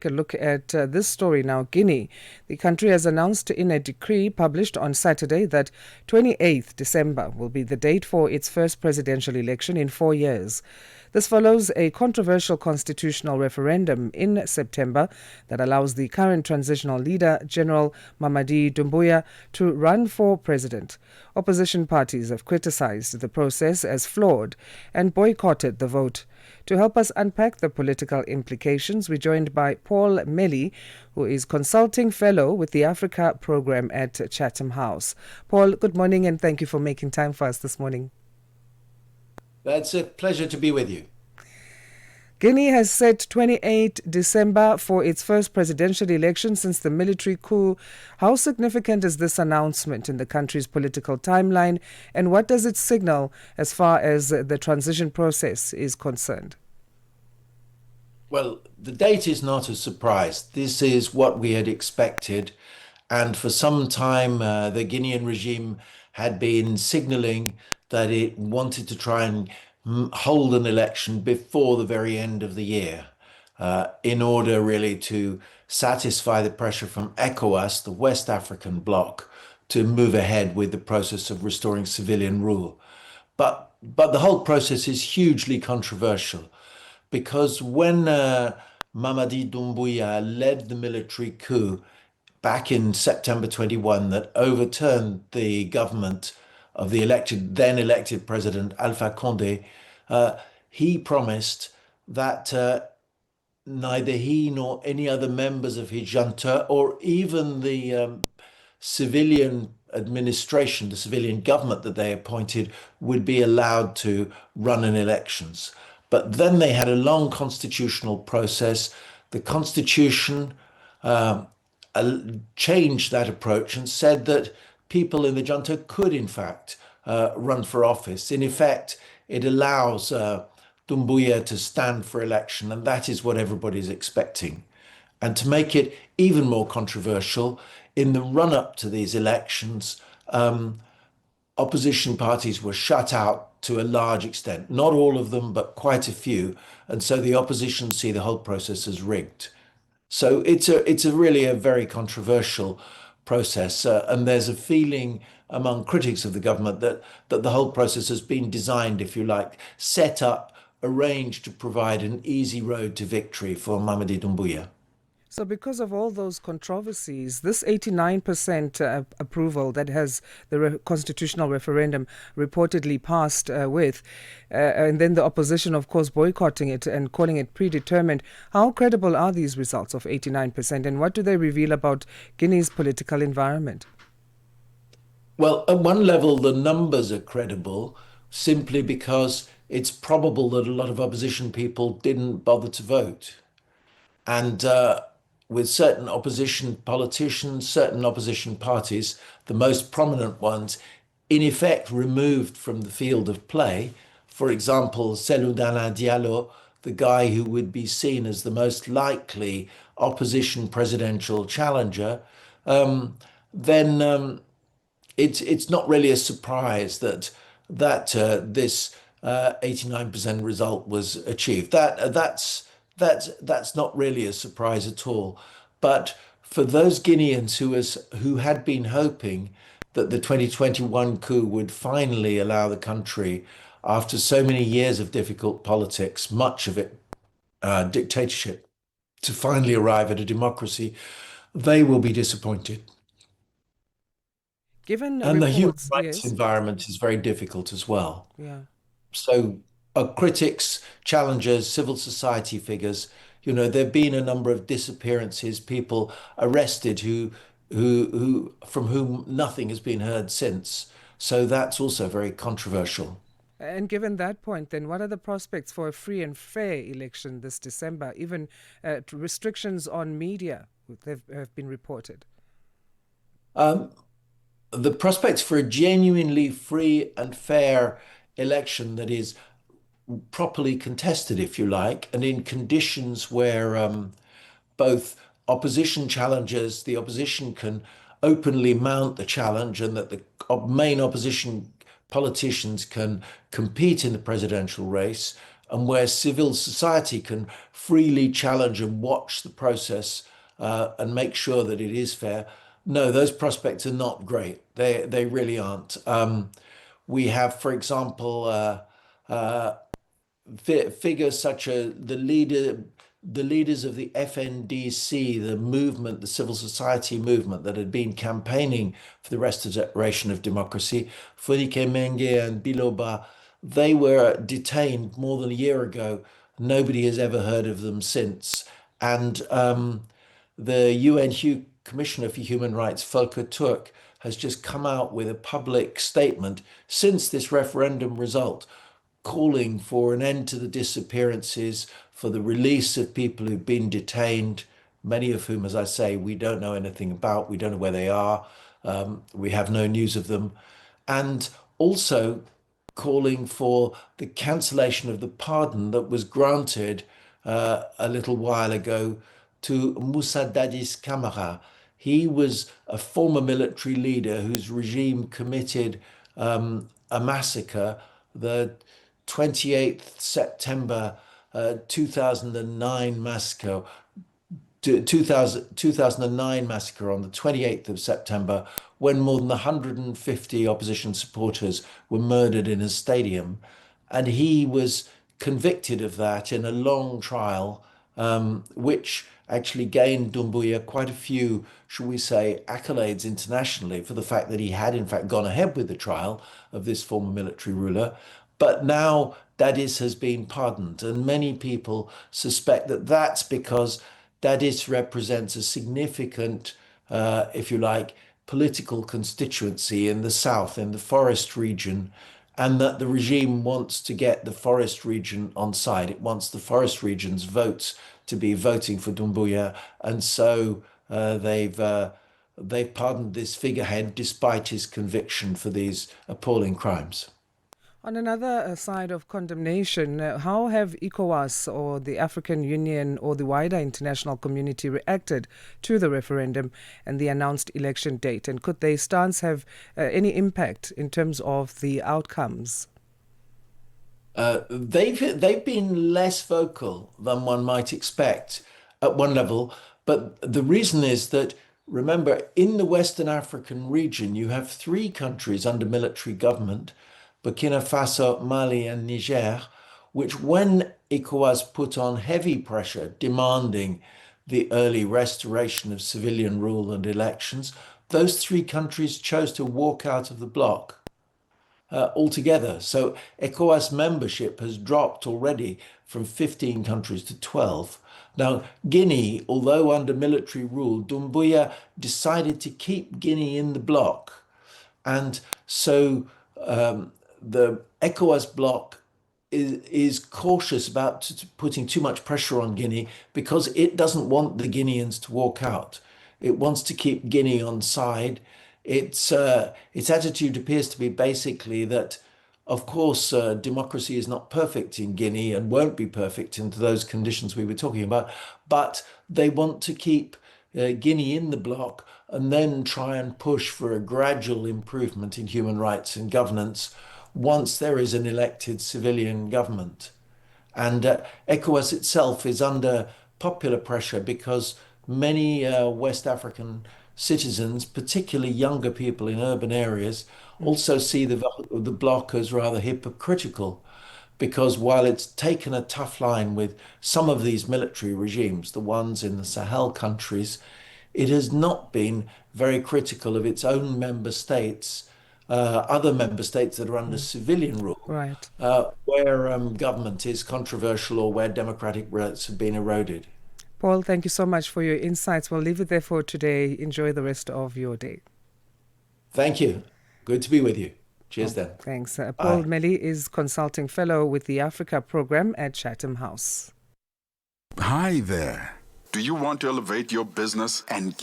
A look at this story now. Guinea. The country has announced in a decree published on Saturday that 28th December will be the date for its first presidential election in 4 years. This follows a controversial constitutional referendum in September that allows the current transitional leader, General Mamady Doumbouya, to run for president. Opposition parties have criticized the process as flawed and boycotted the vote. To help us unpack the political implications, we're joined by Paul Melly, who is consulting fellow with the Africa program at Chatham House. Paul, good morning and thank you for making time for us this morning. It's a pleasure to be with you. Guinea has set 28 December for its first presidential election since the military coup. How significant is this announcement in the country's political timeline, and what does it signal as far as the transition process is concerned? Well, the date is not a surprise. This is what we had expected. And for some time, the Guinean regime had been signaling that it wanted to try and hold an election before the very end of the year, in order really to satisfy the pressure from ECOWAS, the West African bloc, to move ahead with the process of restoring civilian rule. But the whole process is hugely controversial because when Mamady Doumbouya led the military coup back in September 21 that overturned the government of the then elected president Alpha Condé, he promised that neither he nor any other members of his junta or even the civilian administration, the civilian government that they appointed, would be allowed to run in elections. But then they had a long constitutional process. The constitution changed that approach and said that people in the junta could, in fact, run for office. In effect, it allows Doumbouya to stand for election, and that is what everybody's expecting. And to make it even more controversial, in the run-up to these elections, opposition parties were shut out to a large extent. Not all of them, but quite a few. And so the opposition see the whole process as rigged. So it's really a very controversial process, and there's a feeling among critics of the government that the whole process has been designed, if you like, set up, arranged to provide an easy road to victory for Mamady Doumbouya. So, because of all those controversies, this 89% approval that has the constitutional referendum reportedly passed and then the opposition, of course, boycotting it and calling it predetermined, how credible are these results of 89%, and what do they reveal about Guinea's political environment? Well, at one level, the numbers are credible simply because it's probable that a lot of opposition people didn't bother to vote. And with certain opposition politicians, certain opposition parties, the most prominent ones, in effect removed from the field of play. For example, Seloudana Diallo, the guy who would be seen as the most likely opposition presidential challenger, then it's not really a surprise that this 89% result was achieved. That's not really a surprise at all. But for those Guineans who had been hoping that the 2021 coup would finally allow the country, after so many years of difficult politics, much of it dictatorship, to finally arrive at a democracy, they will be disappointed. Given And the human reports, rights yes, environment is very difficult as well. yeah. So critics, challengers, civil society figures, there have been a number of disappearances, people arrested who from whom nothing has been heard since. So that's also very controversial. And given that point, then what are the prospects for a free and fair election this December? Even restrictions on media have been reported. Um, the prospects for a genuinely free and fair election that is properly contested, if you like, and in conditions where both opposition challengers, the opposition can openly mount the challenge, and that the main opposition politicians can compete in the presidential race, and where civil society can freely challenge and watch the process and make sure that it is fair. No, those prospects are not great. They really aren't. We have, for example, figures such as the leaders of the FNDC, the movement, the civil society movement that had been campaigning for the restoration of democracy, Fonike Menge and Biloba, they were detained more than a year ago. Nobody has ever heard of them since. And the UN Commissioner for Human Rights, Volker Turk, has just come out with a public statement since this referendum result, calling for an end to the disappearances, for the release of people who've been detained, many of whom, as I say, we don't know anything about. We don't know where they are. We have no news of them. And also calling for the cancellation of the pardon that was granted a little while ago to Moussa Dadis Camara. He was a former military leader whose regime committed a massacre, the 28th September 2009 massacre, 2009 massacre on the 28th of September, when more than 150 opposition supporters were murdered in a stadium. And he was convicted of that in a long trial, which actually gained Doumbouya quite a few, shall we say, accolades internationally for the fact that he had in fact gone ahead with the trial of this former military ruler. But now Dadis has been pardoned, and many people suspect that that's because Dadis represents a significant, if you like, political constituency in the south, in the forest region, and that the regime wants to get the forest region on side. It wants the forest region's votes to be voting for Doumbouya, and so they've pardoned this figurehead despite his conviction for these appalling crimes. On another side of condemnation, how have ECOWAS or the African Union or the wider international community reacted to the referendum and the announced election date? And could their stance have any impact in terms of the outcomes? They've been less vocal than one might expect at one level, but the reason is that, remember, in the Western African region, you have three countries under military government: Burkina Faso, Mali, and Niger, which, when ECOWAS put on heavy pressure demanding the early restoration of civilian rule and elections, those three countries chose to walk out of the bloc altogether. So ECOWAS membership has dropped already from 15 countries to 12. Now, Guinea, although under military rule, Doumbouya decided to keep Guinea in the bloc. And so the ECOWAS bloc is cautious about putting too much pressure on Guinea because it doesn't want the Guineans to walk out. It wants to keep Guinea on side. Its attitude appears to be basically that, of course, democracy is not perfect in Guinea and won't be perfect into those conditions we were talking about, but they want to keep Guinea in the bloc and then try and push for a gradual improvement in human rights and governance once there is an elected civilian government. And ECOWAS itself is under popular pressure because many West African citizens, particularly younger people in urban areas, also see the bloc as rather hypocritical, because while it's taken a tough line with some of these military regimes, the ones in the Sahel countries, it has not been very critical of its own member states, other member states that are under civilian rule, Right. where government is controversial or where democratic rights have been eroded. Paul, thank you so much for your insights. We'll leave it there for today. Enjoy the rest of your day. Thank you. Good to be with you. Cheers then. Thanks. Paul Bye. Melly is Consulting Fellow with the Africa Program at Chatham House. Hi there. Do you want to elevate your business and